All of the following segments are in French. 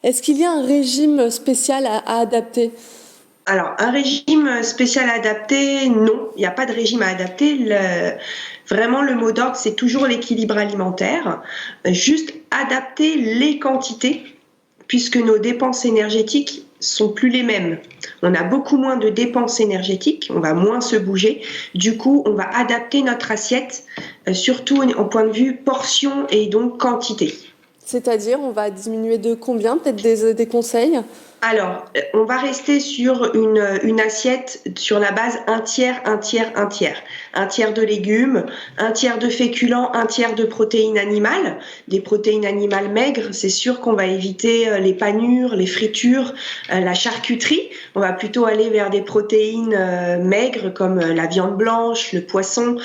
Est-ce qu'il y a un régime spécial à adapter? Alors, un régime spécial adapté, non, il n'y a pas de régime à adapter. Vraiment, le mot d'ordre, c'est toujours l'équilibre alimentaire. Juste adapter les quantités, puisque nos dépenses énergétiques sont plus les mêmes. On a beaucoup moins de dépenses énergétiques, on va moins se bouger. Du coup, on va adapter notre assiette, surtout au point de vue portion et donc quantité. C'est-à-dire, on va diminuer de combien? Peut-être des conseils? Alors, on va rester sur une assiette sur la base un tiers, un tiers, un tiers. Un tiers de légumes, un tiers de féculents, un tiers de protéines animales. Des protéines animales maigres, c'est sûr qu'on va éviter les panures, les fritures, la charcuterie. On va plutôt aller vers des protéines maigres comme la viande blanche, le poisson,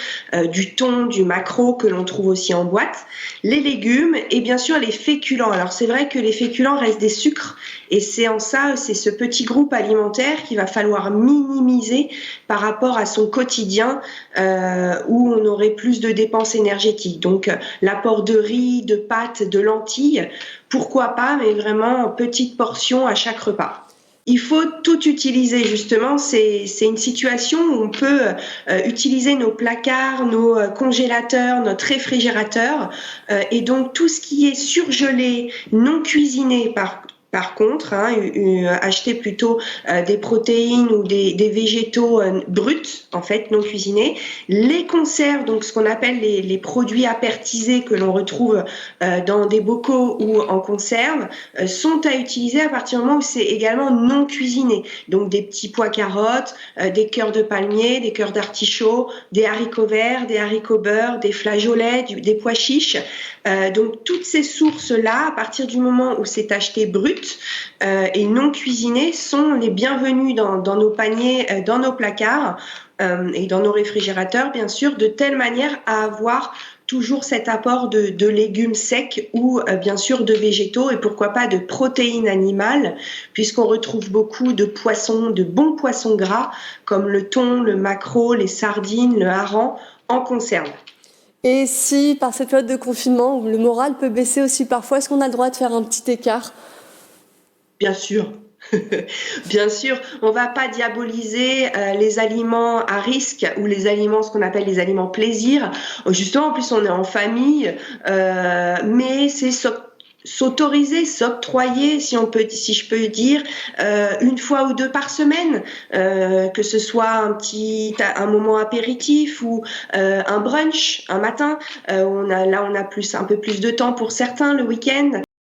du thon, du maquereau que l'on trouve aussi en boîte. Les légumes et bien sûr les féculents. Alors c'est vrai que les féculents restent des sucres et c'est en ça, c'est ce petit groupe alimentaire qu'il va falloir minimiser par rapport à son quotidien où on aurait plus de dépenses énergétiques. Donc l'apport de riz, de pâtes, de lentilles, pourquoi pas, mais vraiment en petites portions à chaque repas. Il faut tout utiliser justement, c'est une situation où on peut utiliser nos placards, nos congélateurs, notre réfrigérateur et donc tout ce qui est surgelé, non cuisiné par contre, acheter plutôt des protéines ou des végétaux bruts, en fait, non cuisinés. Les conserves, donc ce qu'on appelle les produits apertisés que l'on retrouve dans des bocaux ou en conserve, sont à utiliser à partir du moment où c'est également non cuisiné. Donc des petits pois carottes, des cœurs de palmier, des cœurs d'artichaut, des haricots verts, des haricots beurre, des flageolets, des pois chiches. Donc toutes ces sources-là, à partir du moment où c'est acheté brut et non cuisiné, sont les bienvenues dans nos paniers, dans nos placards et dans nos réfrigérateurs, bien sûr, de telle manière à avoir toujours cet apport de légumes secs ou bien sûr de végétaux et pourquoi pas de protéines animales, puisqu'on retrouve beaucoup de poissons, de bons poissons gras comme le thon, le maquereau, les sardines, le hareng en conserve. Et si, par cette période de confinement, où le moral peut baisser aussi parfois, est-ce qu'on a le droit de faire un petit écart? Bien sûr. Bien sûr, on va pas diaboliser les aliments à risque ou les aliments, ce qu'on appelle les aliments plaisir. Justement, en plus, on est en famille, mais c'est s'autoriser, s'octroyer, si je peux dire, une fois ou deux par semaine, que ce soit un moment apéritif ou un brunch un matin. On a un peu plus de temps pour certains le week-end.